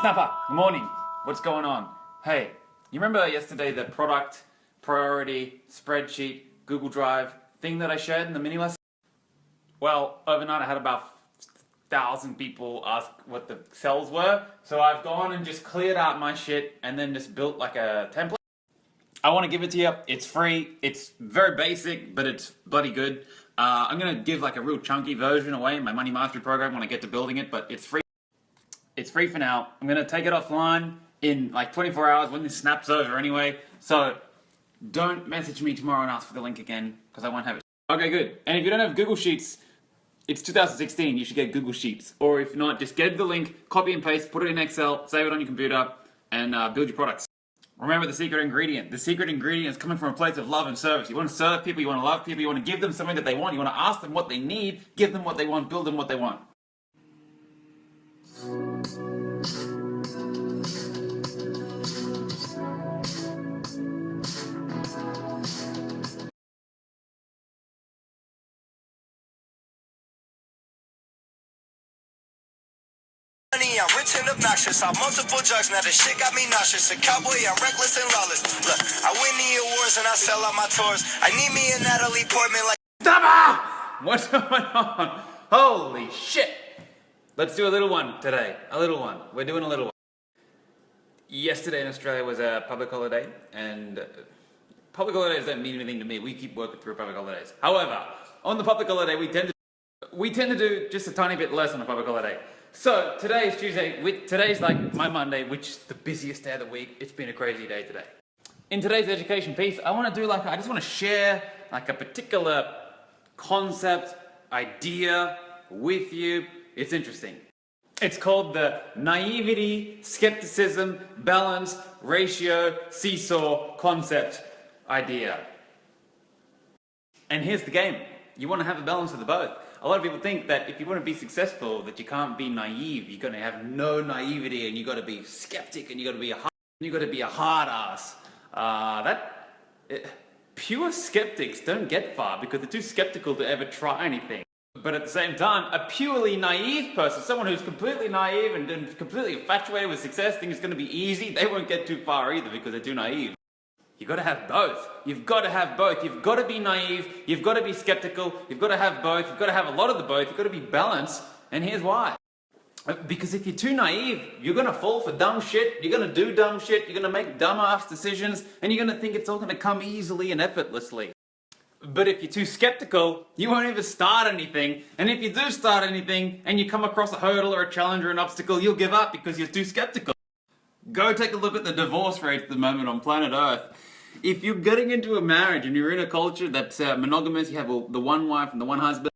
Snapper, good morning. What's going on? Hey, you remember yesterday the product, priority, spreadsheet, Google Drive thing that I shared in the mini lesson? Well, overnight I had about 1,000 people ask what the cells were, so I've gone and just cleared out my shit and then just built like a template. I want to give it to you. It's free. It's very basic, but it's bloody good. I'm going to give like a real chunky version away in my Money Mastery program when I get to building it, but it's free. It's free for now. I'm going to take it offline in like 24 hours when this snaps over anyway. So don't message me tomorrow and ask for the link again because I won't have it. Okay, good. And if you don't have Google Sheets, it's 2016. You should get Google Sheets. Or if not, just get the link, copy and paste, put it in Excel, save it on your computer, and build your products. Remember the secret ingredient. The secret ingredient is coming from a place of love and service. You want to serve people, you want to love people, you want to give them something that they want, you want to ask them what they need, give them what they want, build them what they want. I'm rich and obnoxious. I'm multiple drugs. Now the shit got me nauseous. A cowboy, I'm reckless and lawless. Look, I win the awards and I sell out my tours. I need me a Natalie Portman like. Stop! What's going on? Holy shit! Let's do a little one today. A little one. We're doing a little one. Yesterday in Australia was a public holiday, and public holidays don't mean anything to me. We keep working through public holidays. However, on the public holiday, we tend to do just a tiny bit less on a public holiday. So today is Tuesday. Today's like my Monday, which is the busiest day of the week. It's been a crazy day today. In today's education piece, I want to do I just want to share like a particular concept, idea with you. It's interesting. It's called the Naivety, Scepticism, Balance, Ratio, Seesaw Concept idea. And here's the game. You want to have a balance of the both. A lot of people think that if you want to be successful, that you can't be naive. You're going to have no naivety, and you got to be skeptic, and you got to be a hard ass. Pure skeptics don't get far because they're too skeptical to ever try anything. But at the same time, a purely naive person, someone who's completely naive and completely infatuated with success, thinks it's going to be easy, they won't get too far either because they're too naive. You've got to have both. You've got to have both. You've got to be naive. You've got to be skeptical. You've got to have both. You've got to have a lot of the both. You've got to be balanced. And here's why. Because if you're too naive, you're going to fall for dumb shit. You're going to do dumb shit. You're going to make dumb-ass decisions. And you're going to think it's all going to come easily and effortlessly. But if you're too skeptical, you won't ever start anything. And if you do start anything and you come across a hurdle or a challenge or an obstacle, you'll give up because you're too skeptical. Go take a look at the divorce rate at the moment on planet Earth. If you're getting into a marriage and you're in a culture that's monogamous, you have the one wife and the one husband,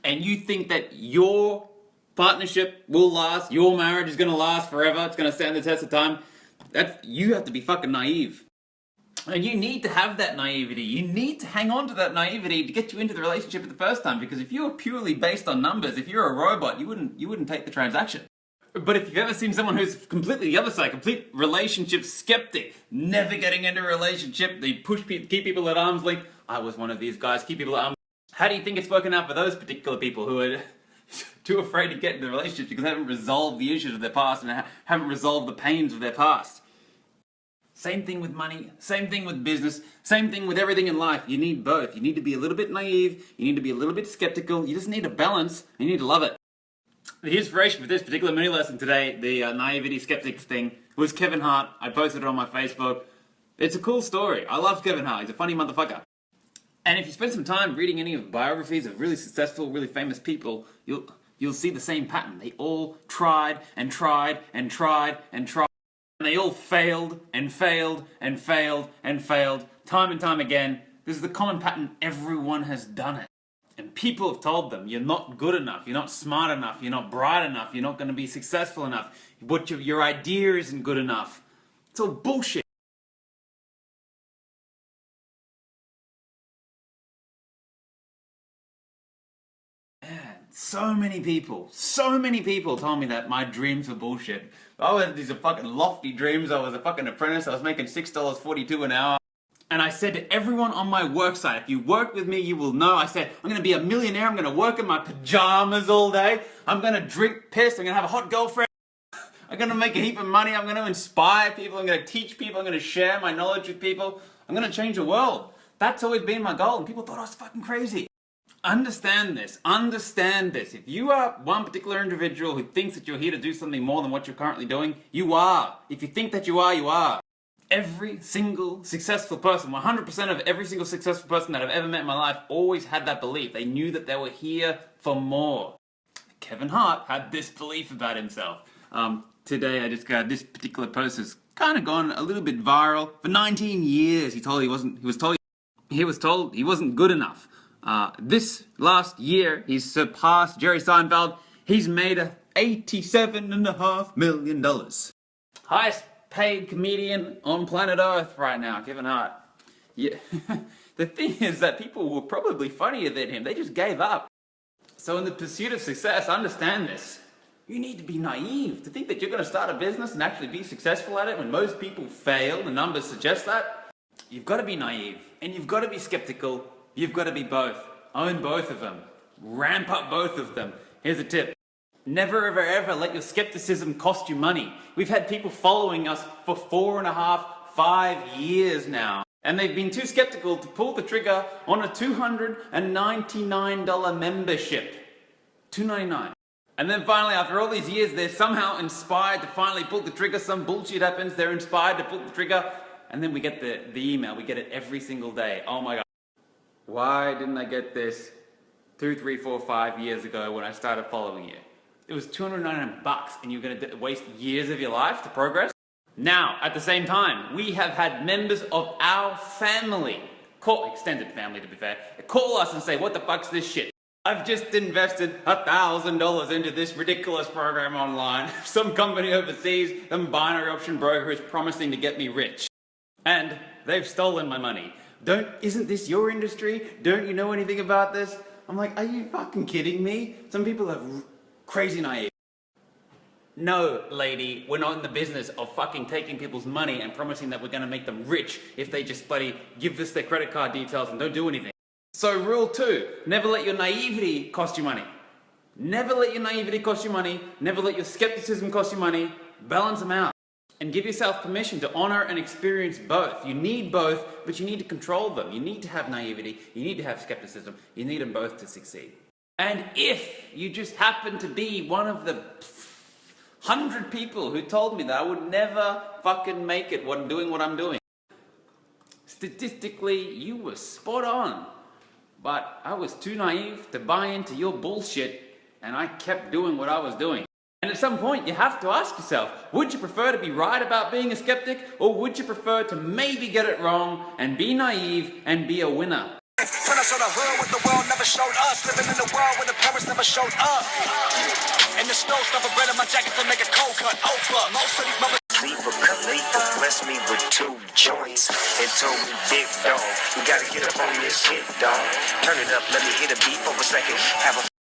and you think that your partnership will last, your marriage is going to last forever, it's going to stand the test of time, you have to be fucking naive. And you need to have that naivety. You need to hang on to that naivety to get you into the relationship at the first time, because if you were purely based on numbers, if you're a robot, you wouldn't take the transaction. But if you've ever seen someone who's completely the other side, complete relationship skeptic, never getting into a relationship, they keep people at arm's length. I was one of these guys, keep people at arm's length. How do you think it's working out for those particular people who are too afraid to get into relationships because they haven't resolved the issues of their past and haven't resolved the pains of their past? Same thing with money, same thing with business, same thing with everything in life. You need both. You need to be a little bit naive, you need to be a little bit skeptical, you just need a balance, and you need to love it. The inspiration for this particular mini lesson today, the Naivety Skeptics thing, was Kevin Hart. I posted it on my Facebook. It's a cool story. I love Kevin Hart. He's a funny motherfucker. And if you spend some time reading any of the biographies of really successful, really famous people, you'll see the same pattern. They all tried and tried and tried and tried. And they all failed and failed and failed and failed time and time again. This is the common pattern. Everyone has done it. And people have told them, you're not good enough, you're not smart enough, you're not bright enough, you're not going to be successful enough, your idea isn't good enough. It's all bullshit. Man, so many people told me that my dreams were bullshit. I had these fucking lofty dreams. I was a fucking apprentice, I was making $6.42 an hour. And I said to everyone on my work site, if you work with me, you will know. I said, I'm going to be a millionaire. I'm going to work in my pajamas all day. I'm going to drink piss. I'm going to have a hot girlfriend. I'm gonna make a heap of money, I'm gonna inspire people, I'm gonna teach people, I'm gonna share my knowledge with people, I'm gonna change the world. That's always been my goal, and people thought I was fucking crazy. Understand this. If you are one particular individual who thinks that you're here to do something more than what you're currently doing, you are. If you think that you are, you are. Every single successful person, 100% of every single successful person that I've ever met in my life always had that belief. They knew that they were here for more. Kevin Hart had this belief about himself. Today I just got this particular post has kind of gone a little bit viral. For 19 years he was told he wasn't good enough. This last year, he's surpassed Jerry Seinfeld. He's made $87.5 million. Highest paid comedian on planet Earth right now, Kevin Hart. Yeah. The thing is that people were probably funnier than him. They just gave up. So in the pursuit of success, understand this. You need to be naive to think that you're going to start a business and actually be successful at it when most people fail. The numbers suggest that. You've got to be naive and you've got to be skeptical. You've got to be both. Own both of them. Ramp up both of them. Here's a tip. Never ever ever let your skepticism cost you money. We've had people following us for 4.5, 5 years now. And they've been too skeptical to pull the trigger on a $299 membership. $299. And then finally, after all these years, they're somehow inspired to finally pull the trigger. Some bullshit happens. They're inspired to pull the trigger. And then we get the email. We get it every single day. Oh my God. Why didn't I get this 2, 3, 4, 5 years ago when I started following you? It was $299 and you're going to waste years of your life to progress? Now, at the same time, we have had members of our family, extended family to be fair, call us and say, what the fuck's this shit? I've just invested $1,000 into this ridiculous program online. Some company overseas, some binary option broker is promising to get me rich. And they've stolen my money. Isn't this your industry? Don't you know anything about this? I'm like, are you fucking kidding me? Some people have crazy naive. No, lady, we're not in the business of fucking taking people's money and promising that we're gonna make them rich if they just bloody give us their credit card details and don't do anything. So rule 2, never let your naivety cost you money. Never let your naivety cost you money. Never let your skepticism cost you money. Balance them out. And give yourself permission to honor and experience both. You need both, but you need to control them. You need to have naivety. You need to have skepticism. You need them both to succeed. And if you just happen to be one of the 100 people who told me that I would never fucking make it doing what I'm doing, statistically, you were spot on. But I was too naive to buy into your bullshit, and I kept doing what I was doing. And at some point, you have to ask yourself, would you prefer to be right about being a skeptic, or would you prefer to maybe get it wrong and be naive and be a winner? Turn us on the hood what the world never showed us. Living in the world where the parents never showed up. And the snow stuff a bread in my jacket to make a cold cut. Over. Most of these mothers Khalifa blessed me with 2 joints and told me, big dog, you gotta get up on this hit, dog. Turn it up, let me hit a beat for a second. Have a